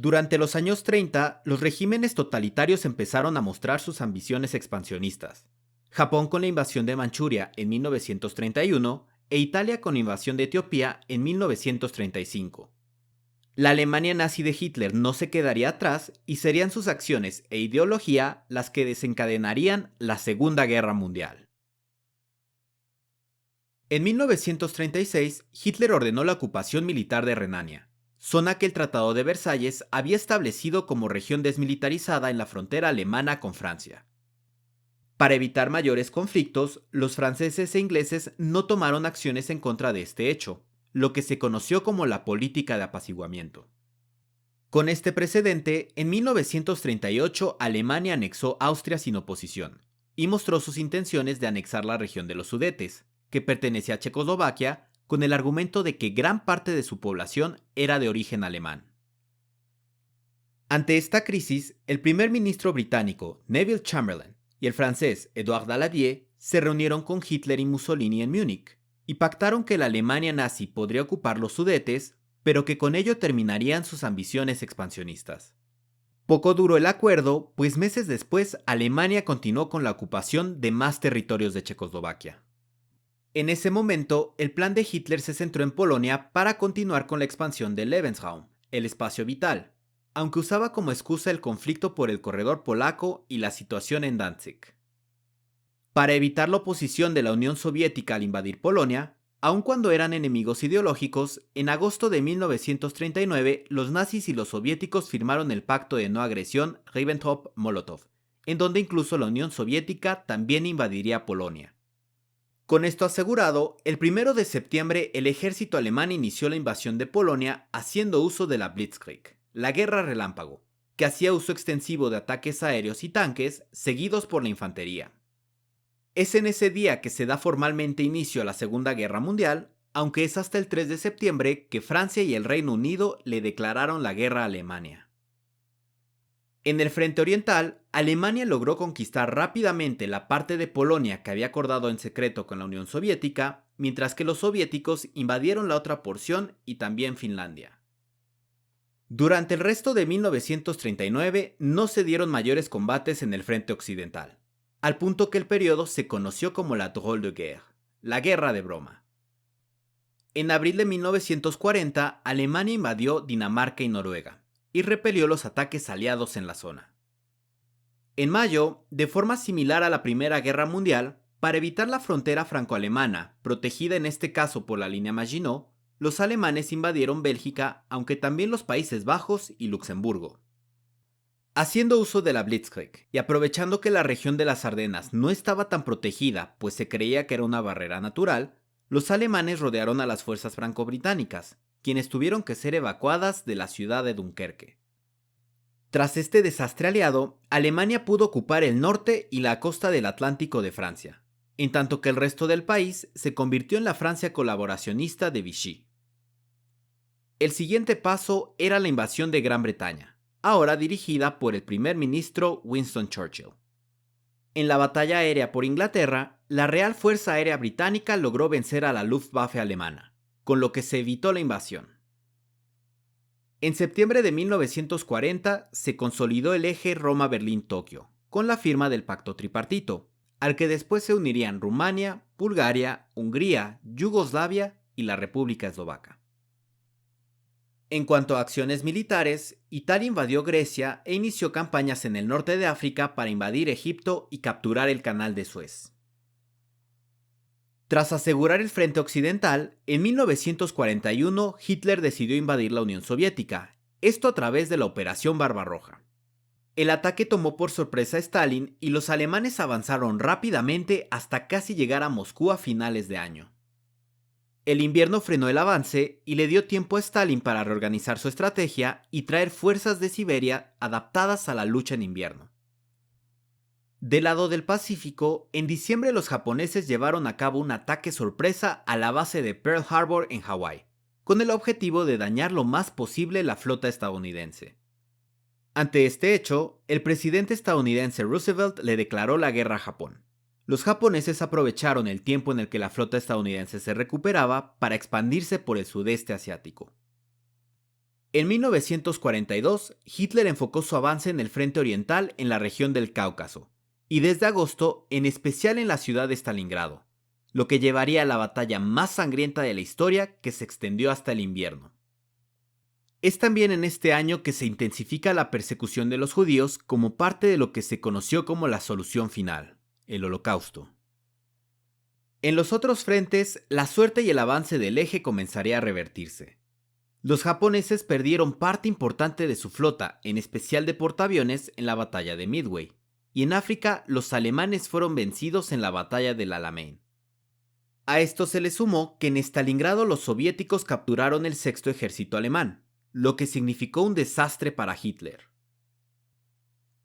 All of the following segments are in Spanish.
Durante los años 30, los regímenes totalitarios empezaron a mostrar sus ambiciones expansionistas. Japón con la invasión de Manchuria en 1931 e Italia con la invasión de Etiopía en 1935. La Alemania nazi de Hitler no se quedaría atrás y serían sus acciones e ideología las que desencadenarían la Segunda Guerra Mundial. En 1936, Hitler ordenó la ocupación militar de Renania, zona que el Tratado de Versalles había establecido como región desmilitarizada en la frontera alemana con Francia. Para evitar mayores conflictos, los franceses e ingleses no tomaron acciones en contra de este hecho, lo que se conoció como la política de apaciguamiento. Con este precedente, en 1938 Alemania anexó Austria sin oposición y mostró sus intenciones de anexar la región de los Sudetes, que pertenecía a Checoslovaquia, con el argumento de que gran parte de su población era de origen alemán. Ante esta crisis, el primer ministro británico Neville Chamberlain y el francés Édouard Daladier se reunieron con Hitler y Mussolini en Múnich y pactaron que la Alemania nazi podría ocupar los Sudetes, pero que con ello terminarían sus ambiciones expansionistas. Poco duró el acuerdo, pues meses después Alemania continuó con la ocupación de más territorios de Checoslovaquia. En ese momento, el plan de Hitler se centró en Polonia para continuar con la expansión del Lebensraum, el espacio vital, aunque usaba como excusa el conflicto por el corredor polaco y la situación en Danzig. Para evitar la oposición de la Unión Soviética al invadir Polonia, aun cuando eran enemigos ideológicos, en agosto de 1939 los nazis y los soviéticos firmaron el Pacto de No Agresión Ribbentrop-Molotov, en donde incluso la Unión Soviética también invadiría Polonia. Con esto asegurado, el 1 de septiembre el ejército alemán inició la invasión de Polonia haciendo uso de la Blitzkrieg, la guerra relámpago, que hacía uso extensivo de ataques aéreos y tanques seguidos por la infantería. Es en ese día que se da formalmente inicio a la Segunda Guerra Mundial, aunque es hasta el 3 de septiembre que Francia y el Reino Unido le declararon la guerra a Alemania. En el frente oriental, Alemania logró conquistar rápidamente la parte de Polonia que había acordado en secreto con la Unión Soviética, mientras que los soviéticos invadieron la otra porción y también Finlandia. Durante el resto de 1939 no se dieron mayores combates en el frente occidental, al punto que el periodo se conoció como la Drôle de Guerre, la guerra de broma. En abril de 1940, Alemania invadió Dinamarca y Noruega, y repelió los ataques aliados en la zona. En mayo, de forma similar a la Primera Guerra Mundial, para evitar la frontera franco-alemana, protegida en este caso por la línea Maginot, los alemanes invadieron Bélgica, aunque también los Países Bajos y Luxemburgo. Haciendo uso de la Blitzkrieg y aprovechando que la región de las Ardenas no estaba tan protegida, pues se creía que era una barrera natural, los alemanes rodearon a las fuerzas franco-británicas, quienes tuvieron que ser evacuadas de la ciudad de Dunkerque. Tras este desastre aliado, Alemania pudo ocupar el norte y la costa del Atlántico de Francia, en tanto que el resto del país se convirtió en la Francia colaboracionista de Vichy. El siguiente paso era la invasión de Gran Bretaña, ahora dirigida por el primer ministro Winston Churchill. En la batalla aérea por Inglaterra, la Real Fuerza Aérea Británica logró vencer a la Luftwaffe alemana, con lo que se evitó la invasión. En septiembre de 1940 se consolidó el eje Roma-Berlín-Tokio, con la firma del Pacto Tripartito, al que después se unirían Rumania, Bulgaria, Hungría, Yugoslavia y la República Eslovaca. En cuanto a acciones militares, Italia invadió Grecia e inició campañas en el norte de África para invadir Egipto y capturar el Canal de Suez. Tras asegurar el frente occidental, en 1941 Hitler decidió invadir la Unión Soviética, esto a través de la Operación Barbarroja. El ataque tomó por sorpresa a Stalin y los alemanes avanzaron rápidamente hasta casi llegar a Moscú a finales de año. El invierno frenó el avance y le dio tiempo a Stalin para reorganizar su estrategia y traer fuerzas de Siberia adaptadas a la lucha en invierno. Del lado del Pacífico, en diciembre los japoneses llevaron a cabo un ataque sorpresa a la base de Pearl Harbor en Hawái, con el objetivo de dañar lo más posible la flota estadounidense. Ante este hecho, el presidente estadounidense Roosevelt le declaró la guerra a Japón. Los japoneses aprovecharon el tiempo en el que la flota estadounidense se recuperaba para expandirse por el sudeste asiático. En 1942, Hitler enfocó su avance en el frente oriental en la región del Cáucaso, y desde agosto, en especial en la ciudad de Stalingrado, lo que llevaría a la batalla más sangrienta de la historia que se extendió hasta el invierno. Es también en este año que se intensifica la persecución de los judíos como parte de lo que se conoció como la solución final, el Holocausto. En los otros frentes, la suerte y el avance del eje comenzaría a revertirse. Los japoneses perdieron parte importante de su flota, en especial de portaaviones, en la batalla de Midway, y en África los alemanes fueron vencidos en la batalla del Alamein. A esto se le sumó que en Stalingrado los soviéticos capturaron el sexto ejército alemán, lo que significó un desastre para Hitler.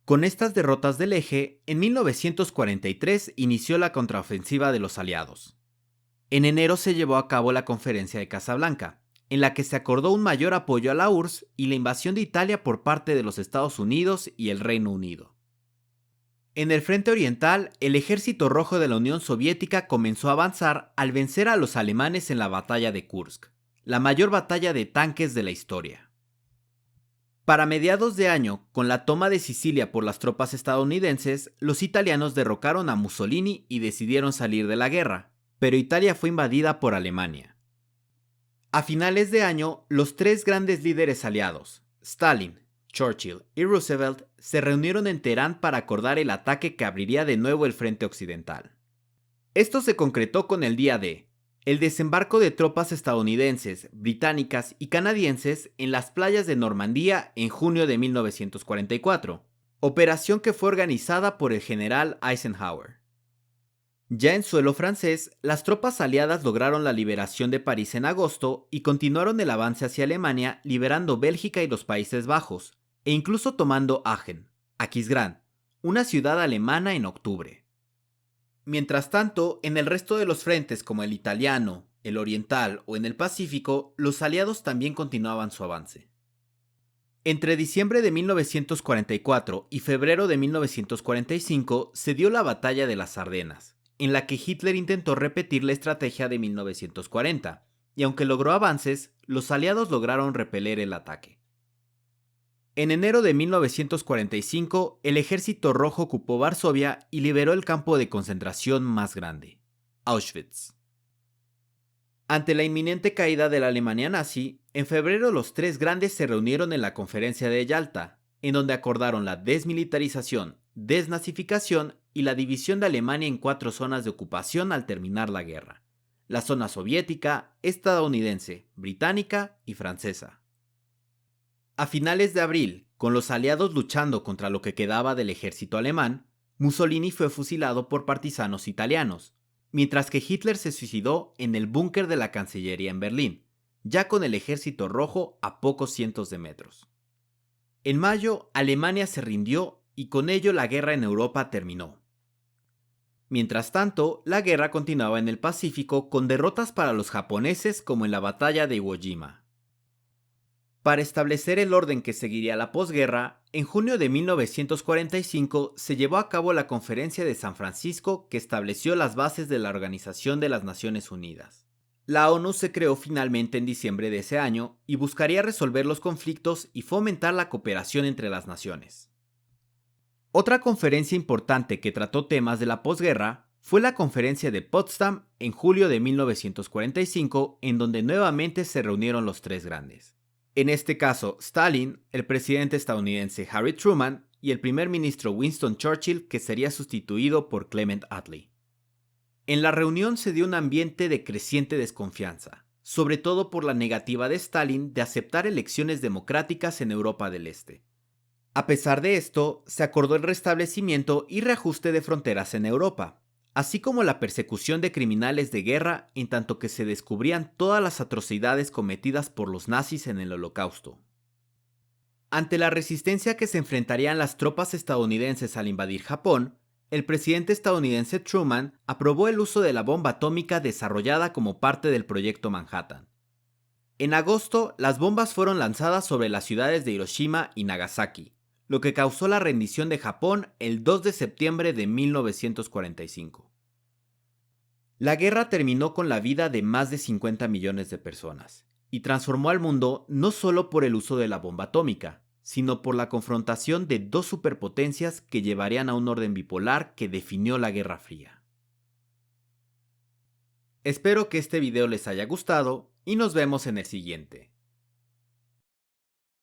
Con estas derrotas del eje, en 1943 inició la contraofensiva de los aliados. En enero se llevó a cabo la Conferencia de Casablanca, en la que se acordó un mayor apoyo a la URSS y la invasión de Italia por parte de los Estados Unidos y el Reino Unido. En el frente oriental, el Ejército Rojo de la Unión Soviética comenzó a avanzar al vencer a los alemanes en la batalla de Kursk, la mayor batalla de tanques de la historia. Para mediados de año, con la toma de Sicilia por las tropas estadounidenses, los italianos derrocaron a Mussolini y decidieron salir de la guerra, pero Italia fue invadida por Alemania. A finales de año, los tres grandes líderes aliados, Stalin, Churchill y Roosevelt, se reunieron en Teherán para acordar el ataque que abriría de nuevo el frente occidental. Esto se concretó con el día D, el desembarco de tropas estadounidenses, británicas y canadienses en las playas de Normandía en junio de 1944, operación que fue organizada por el general Eisenhower. Ya en suelo francés, las tropas aliadas lograron la liberación de París en agosto y continuaron el avance hacia Alemania, liberando Bélgica y los Países Bajos, e incluso tomando Aachen, Aquisgrán, una ciudad alemana en octubre. Mientras tanto, en el resto de los frentes como el italiano, el oriental o en el Pacífico, los aliados también continuaban su avance. Entre diciembre de 1944 y febrero de 1945 se dio la Batalla de las Ardenas, en la que Hitler intentó repetir la estrategia de 1940, y aunque logró avances, los aliados lograron repeler el ataque. En enero de 1945, el Ejército Rojo ocupó Varsovia y liberó el campo de concentración más grande, Auschwitz. Ante la inminente caída de la Alemania nazi, en febrero los tres grandes se reunieron en la Conferencia de Yalta, en donde acordaron la desmilitarización, desnazificación y la división de Alemania en 4 zonas de ocupación al terminar la guerra: la zona soviética, estadounidense, británica y francesa. A finales de abril, con los aliados luchando contra lo que quedaba del ejército alemán, Mussolini fue fusilado por partisanos italianos, mientras que Hitler se suicidó en el búnker de la Cancillería en Berlín, ya con el ejército rojo a pocos cientos de metros. En mayo, Alemania se rindió y con ello la guerra en Europa terminó. Mientras tanto, la guerra continuaba en el Pacífico con derrotas para los japoneses como en la batalla de Iwo Jima. Para establecer el orden que seguiría la posguerra, en junio de 1945 se llevó a cabo la Conferencia de San Francisco que estableció las bases de la Organización de las Naciones Unidas. La ONU se creó finalmente en diciembre de ese año y buscaría resolver los conflictos y fomentar la cooperación entre las naciones. Otra conferencia importante que trató temas de la posguerra fue la Conferencia de Potsdam en julio de 1945, en donde nuevamente se reunieron los tres grandes. En este caso, Stalin, el presidente estadounidense Harry Truman y el primer ministro Winston Churchill, que sería sustituido por Clement Attlee. En la reunión se dio un ambiente de creciente desconfianza, sobre todo por la negativa de Stalin de aceptar elecciones democráticas en Europa del Este. A pesar de esto, se acordó el restablecimiento y reajuste de fronteras en Europa, así como la persecución de criminales de guerra en tanto que se descubrían todas las atrocidades cometidas por los nazis en el Holocausto. Ante la resistencia que se enfrentarían las tropas estadounidenses al invadir Japón, el presidente estadounidense Truman aprobó el uso de la bomba atómica desarrollada como parte del Proyecto Manhattan. En agosto, las bombas fueron lanzadas sobre las ciudades de Hiroshima y Nagasaki, lo que causó la rendición de Japón el 2 de septiembre de 1945. La guerra terminó con la vida de más de 50 millones de personas, y transformó al mundo no solo por el uso de la bomba atómica, sino por la confrontación de dos superpotencias que llevarían a un orden bipolar que definió la Guerra Fría. Espero que este video les haya gustado y nos vemos en el siguiente.